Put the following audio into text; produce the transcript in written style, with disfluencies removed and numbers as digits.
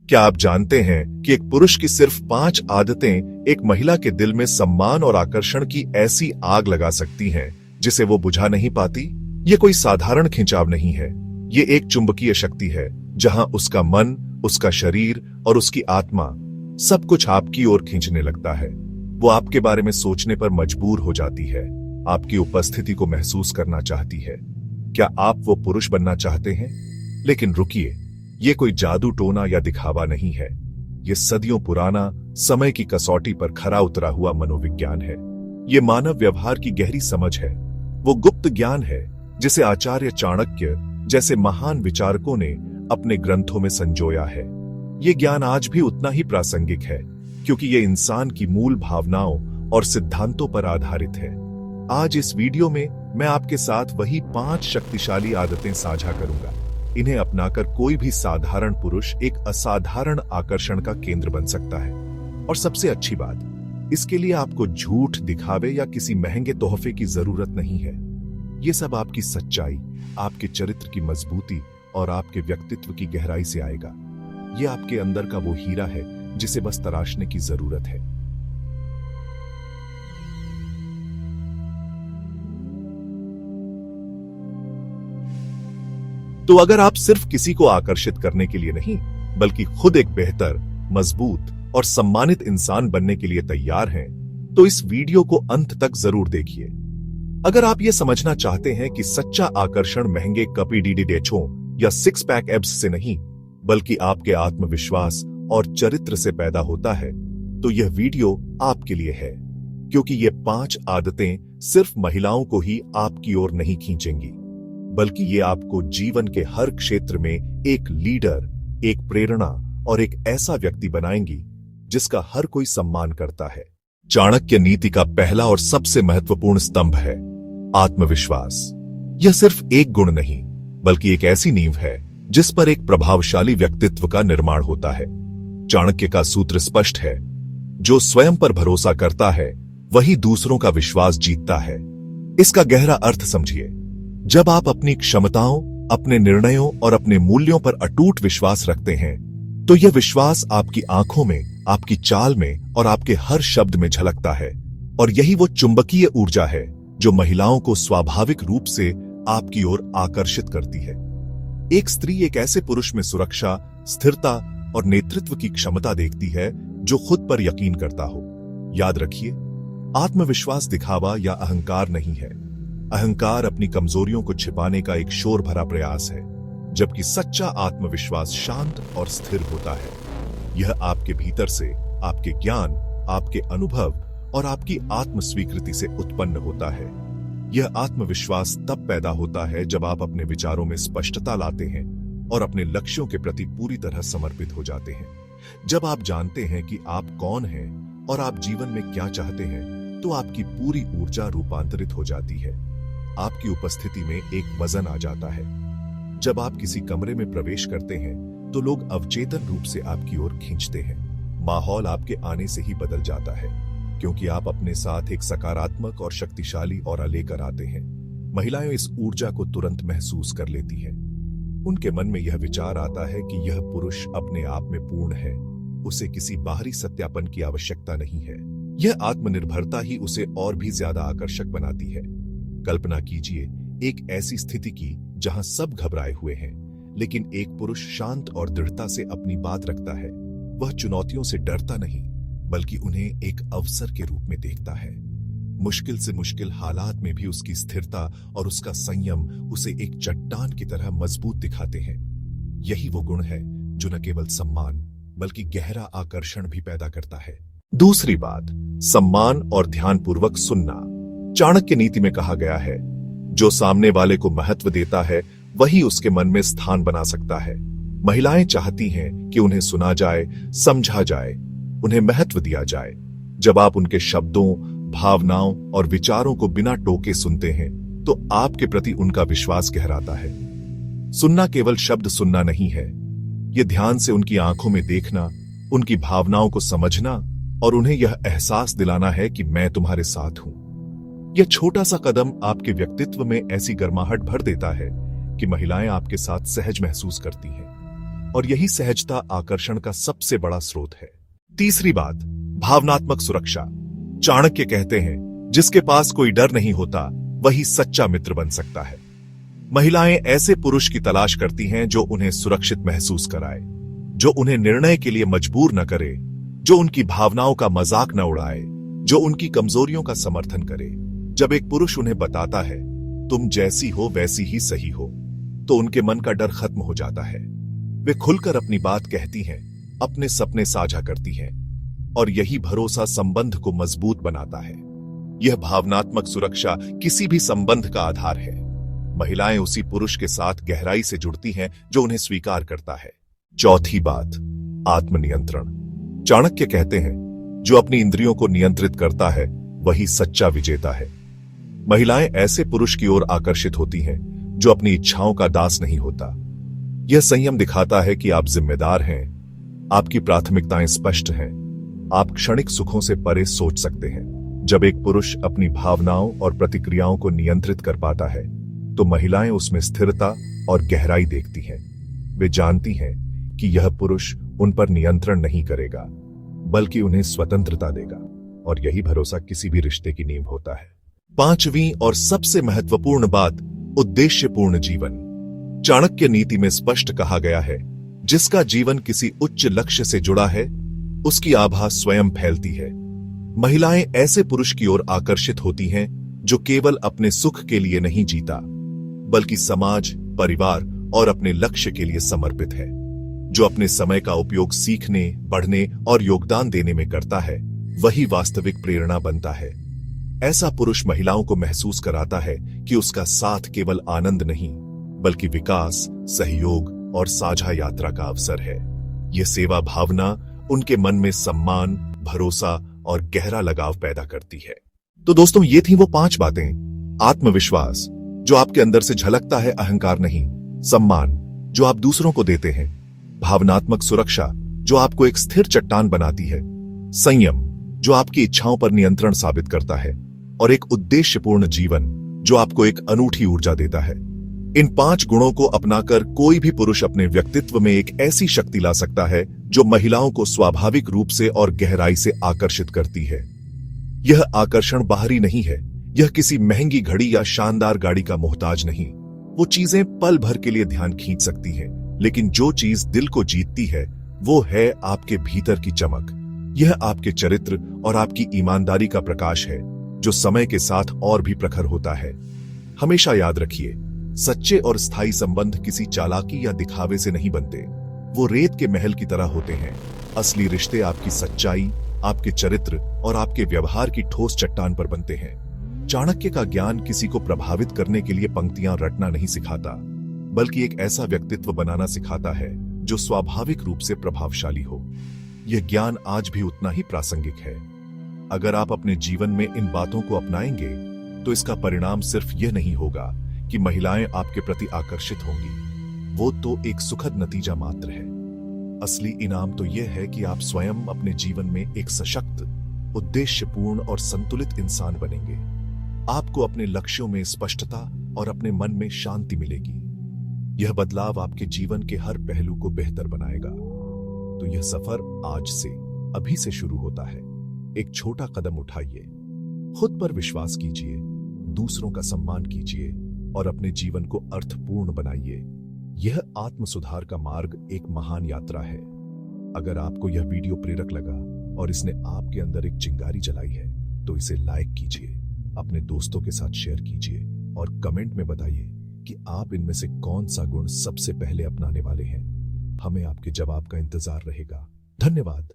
क्या आप जानते हैं कि एक पुरुष की सिर्फ 5 आदतें एक महिला के दिल में सम्मान और आकर्षण की ऐसी आग लगा सकती हैं जिसे वो बुझा नहीं पाती? ये कोई साधारण खिंचाव नहीं है, ये एक चुंबकीय शक्ति है जहां उसका मन, उसका शरीर और उसकी आत्मा सब कुछ आपकी ओर खींचने लगता है। वो आपके बारे में सोचने पर मजबूर हो जाती है, आपकी उपस्थिति को महसूस करना चाहती है। क्या आप वो पुरुष बनना चाहते हैं? लेकिन रुकिए, ये कोई जादू टोना या दिखावा नहीं है। ये सदियों पुराना, समय की कसौटी पर खरा उतरा हुआ मनोविज्ञान है। ये मानव व्यवहार की गहरी समझ है, वो गुप्त ज्ञान है जिसे आचार्य चाणक्य जैसे महान विचारकों ने अपने ग्रंथों में संजोया है। ये ज्ञान आज भी उतना ही प्रासंगिक है क्योंकि ये इंसान की मूल भावनाओं और सिद्धांतों पर आधारित है। आज इस वीडियो में मैं आपके साथ वही 5 शक्तिशाली आदतें साझा करूंगा। इन्हें अपनाकर कोई भी साधारण पुरुष एक असाधारण आकर्षण का केंद्र बन सकता है। और सबसे अच्छी बात, इसके लिए आपको झूठ, दिखावे या किसी महंगे तोहफे की जरूरत नहीं है। ये सब आपकी सच्चाई, आपके चरित्र की मजबूती और आपके व्यक्तित्व की गहराई से आएगा। ये आपके अंदर का वो हीरा है जिसे बस तराशने की जरूरत है। तो अगर आप सिर्फ किसी को आकर्षित करने के लिए नहीं, बल्कि खुद एक बेहतर, मजबूत और सम्मानित इंसान बनने के लिए तैयार हैं, तो इस वीडियो को अंत तक जरूर देखिए। अगर आप ये समझना चाहते हैं कि सच्चा आकर्षण महंगे कपीडीडेचों या 6 पैक एब्स से नहीं, बल्कि आपके आत्मविश्वास और चरित्र से पैदा होता है, तो यह वीडियो आपके लिए है। क्योंकि ये 5 आदतें सिर्फ महिलाओं को ही आपकी ओर नहीं खींचेंगी, बल्कि ये आपको जीवन के हर क्षेत्र में एक लीडर, एक प्रेरणा और एक ऐसा व्यक्ति बनाएंगी जिसका हर कोई सम्मान करता है। चाणक्य नीति का पहला और सबसे महत्वपूर्ण स्तंभ है आत्मविश्वास। यह सिर्फ एक गुण नहीं, बल्कि एक ऐसी नींव है जिस पर एक प्रभावशाली व्यक्तित्व का निर्माण होता है। चाणक्य का सूत्र स्पष्ट है, जो स्वयं पर भरोसा करता है वही दूसरों का विश्वास जीतता है। इसका गहरा अर्थ समझिए। जब आप अपनी क्षमताओं, अपने निर्णयों और अपने मूल्यों पर अटूट विश्वास रखते हैं, तो यह विश्वास आपकी आंखों में, आपकी चाल में और आपके हर शब्द में झलकता है। और यही वो चुंबकीय ऊर्जा है जो महिलाओं को स्वाभाविक रूप से आपकी ओर आकर्षित करती है। एक स्त्री एक ऐसे पुरुष में सुरक्षा, स्थिरता और नेतृत्व की क्षमता देखती है जो खुद पर यकीन करता हो। याद रखिए, आत्मविश्वास दिखावा या अहंकार नहीं है। अहंकार अपनी कमजोरियों को छिपाने का एक शोर भरा प्रयास है, जबकि सच्चा आत्मविश्वास शांत और स्थिर होता है। यह आपके भीतर से, आपके ज्ञान, आपके अनुभव और आपकी आत्म स्वीकृति से उत्पन्न होता है। यह आत्मविश्वास तब पैदा होता है जब आप अपने विचारों में स्पष्टता लाते हैं और अपने लक्ष्यों के प्रति पूरी तरह समर्पित हो जाते हैं। जब आप जानते हैं कि आप कौन हैं और आप जीवन में क्या चाहते हैं, तो आपकी पूरी ऊर्जा रूपांतरित हो जाती है। आपकी उपस्थिति में एक वजन आ जाता है। जब आप किसी कमरे में प्रवेश करते हैं, तो लोग अवचेतन रूप से आपकी ओर खींचते हैं। माहौल आपके आने से ही बदल जाता है, क्योंकि आप अपने साथ एक सकारात्मक और शक्तिशाली ऑरा लेकर आते हैं। महिलाएं इस ऊर्जा को तुरंत महसूस कर लेती हैं। उनके मन में यह विचार आता है कि यह पुरुष अपने आप में पूर्ण है, उसे किसी बाहरी सत्यापन की आवश्यकता नहीं है। यह आत्मनिर्भरता ही उसे और भी ज्यादा आकर्षक बनाती है। कल्पना कीजिए एक ऐसी स्थिति की जहां सब घबराए हुए हैं, लेकिन एक पुरुष शांत और दृढ़ता से अपनी बात रखता है। वह चुनौतियों से डरता नहीं, बल्कि उन्हें एक अवसर के रूप में देखता है। मुश्किल से मुश्किल हालात में भी उसकी स्थिरता और उसका संयम उसे एक चट्टान की तरह मजबूत दिखाते हैं। यही वो गुण है जो न केवल सम्मान, बल्कि गहरा आकर्षण भी पैदा करता है। दूसरी बात, सम्मान और ध्यानपूर्वक सुनना। चाणक्य नीति में कहा गया है, जो सामने वाले को महत्व देता है वही उसके मन में स्थान बना सकता है। महिलाएं चाहती हैं कि उन्हें सुना जाए, समझा जाए, उन्हें महत्व दिया जाए। जब आप उनके शब्दों, भावनाओं और विचारों को बिना टोके सुनते हैं, तो आपके प्रति उनका विश्वास गहराता है। सुनना केवल शब्द सुनना नहीं है, यह ध्यान से उनकी आंखों में देखना, उनकी भावनाओं को समझना और उन्हें यह एहसास दिलाना है कि मैं तुम्हारे साथ हूं। यह छोटा सा कदम आपके व्यक्तित्व में ऐसी गर्माहट भर देता है कि महिलाएं आपके साथ सहज महसूस करती हैं। और यही सहजता आकर्षण का सबसे बड़ा स्रोत है। तीसरी बात, भावनात्मक सुरक्षा। चाणक्य कहते हैं, जिसके पास कोई डर नहीं होता वही सच्चा मित्र बन सकता है। महिलाएं ऐसे पुरुष की तलाश करती हैं जो उन्हें सुरक्षित महसूस कराए, जो उन्हें निर्णय के लिए मजबूर न करे, जो उनकी भावनाओं का मजाक न उड़ाए, जो उनकी कमजोरियों का समर्थन करे। जब एक पुरुष उन्हें बताता है, तुम जैसी हो वैसी ही सही हो, तो उनके मन का डर खत्म हो जाता है। वे खुलकर अपनी बात कहती हैं, अपने सपने साझा करती हैं, और यही भरोसा संबंध को मजबूत बनाता है। यह भावनात्मक सुरक्षा किसी भी संबंध का आधार है। महिलाएं उसी पुरुष के साथ गहराई से जुड़ती हैं जो उन्हें स्वीकार करता है। चौथी बात, आत्मनियंत्रण। चाणक्य कहते हैं, जो अपनी इंद्रियों को नियंत्रित करता है वही सच्चा विजेता है। महिलाएं ऐसे पुरुष की ओर आकर्षित होती हैं जो अपनी इच्छाओं का दास नहीं होता। यह संयम दिखाता है कि आप जिम्मेदार हैं, आपकी प्राथमिकताएं स्पष्ट हैं, आप क्षणिक सुखों से परे सोच सकते हैं। जब एक पुरुष अपनी भावनाओं और प्रतिक्रियाओं को नियंत्रित कर पाता है तो महिलाएं उसमें स्थिरता और गहराई देखती हैं। वे जानती हैं कि यह पुरुष उन पर नियंत्रण नहीं करेगा, बल्कि उन्हें स्वतंत्रता देगा, और यही भरोसा किसी भी रिश्ते की नींव होता है। पांचवी और सबसे महत्वपूर्ण बात, उद्देश्यपूर्ण जीवन। चाणक्य नीति में स्पष्ट कहा गया है, जिसका जीवन किसी उच्च लक्ष्य से जुड़ा है उसकी आभा स्वयं फैलती है। महिलाएं ऐसे पुरुष की ओर आकर्षित होती हैं जो केवल अपने सुख के लिए नहीं जीता, बल्कि समाज, परिवार और अपने लक्ष्य के लिए समर्पित है। जो अपने समय का उपयोग सीखने, बढ़ने और योगदान देने में करता है, वही वास्तविक प्रेरणा बनता है। ऐसा पुरुष महिलाओं को महसूस कराता है कि उसका साथ केवल आनंद नहीं, बल्कि विकास, सहयोग और साझा यात्रा का अवसर है। यह सेवा भावना उनके मन में सम्मान, भरोसा और गहरा लगाव पैदा करती है। तो दोस्तों, ये थी वो 5 बातें। आत्मविश्वास, जो आपके अंदर से झलकता है, अहंकार नहीं। सम्मान, जो आप दूसरों को देते हैं। भावनात्मक सुरक्षा, जो आपको एक स्थिर चट्टान बनाती है। संयम, जो आपकी इच्छाओं पर नियंत्रण साबित करता है। और एक उद्देश्यपूर्ण जीवन, जो आपको एक अनूठी ऊर्जा देता है। इन 5 गुणों को अपनाकर कोई भी पुरुष अपने व्यक्तित्व में एक ऐसी शक्ति ला सकता है जो महिलाओं को स्वाभाविक रूप से और गहराई से आकर्षित करती है। यह आकर्षण बाहरी नहीं है, यह किसी महंगी घड़ी या शानदार गाड़ी का मोहताज नहीं। वो चीजें पल भर के लिए ध्यान खींच सकती हैं, लेकिन जो चीज दिल को जीतती है वो है आपके भीतर की चमक। यह आपके चरित्र और आपकी ईमानदारी का प्रकाश है, जो समय के साथ और भी प्रखर होता है। हमेशा याद रखिए, सच्चे और स्थायी संबंध किसी चालाकी या दिखावे से नहीं बनते। वो रेत के महल की तरह होते हैं। असली रिश्ते आपकी सच्चाई, आपके चरित्र और आपके व्यवहार की ठोस चट्टान पर बनते हैं। चाणक्य का ज्ञान किसी को प्रभावित करने के लिए पंक्तियां रटना नहीं सिखाता, बल्कि एक ऐसा व्यक्तित्व बनाना सिखाता है जो स्वाभाविक रूप से प्रभावशाली हो। यह ज्ञान आज भी उतना ही प्रासंगिक है। अगर आप अपने जीवन में इन बातों को अपनाएंगे तो इसका परिणाम सिर्फ यह नहीं होगा कि महिलाएं आपके प्रति आकर्षित होंगी, वो तो एक सुखद नतीजा मात्र है। असली इनाम तो यह है कि आप स्वयं अपने जीवन में एक सशक्त, उद्देश्यपूर्ण और संतुलित इंसान बनेंगे। आपको अपने लक्ष्यों में स्पष्टता और अपने मन में शांति मिलेगी। यह बदलाव आपके जीवन के हर पहलू को बेहतर बनाएगा। तो यह सफर आज से, अभी से शुरू होता है। एक छोटा कदम उठाइए, खुद पर विश्वास कीजिए, दूसरों का सम्मान कीजिए और अपने जीवन को अर्थपूर्ण बनाइए। यह आत्म सुधार का मार्ग एक महान यात्रा है। अगर आपको यह वीडियो प्रेरक लगा और इसने आपके अंदर एक चिंगारी जलाई है तो इसे लाइक कीजिए, अपने दोस्तों के साथ शेयर कीजिए और कमेंट में बताइए कि आप इनमें से कौन सा गुण सबसे पहले अपनाने वाले हैं। हमें आपके जवाब का इंतजार रहेगा। धन्यवाद।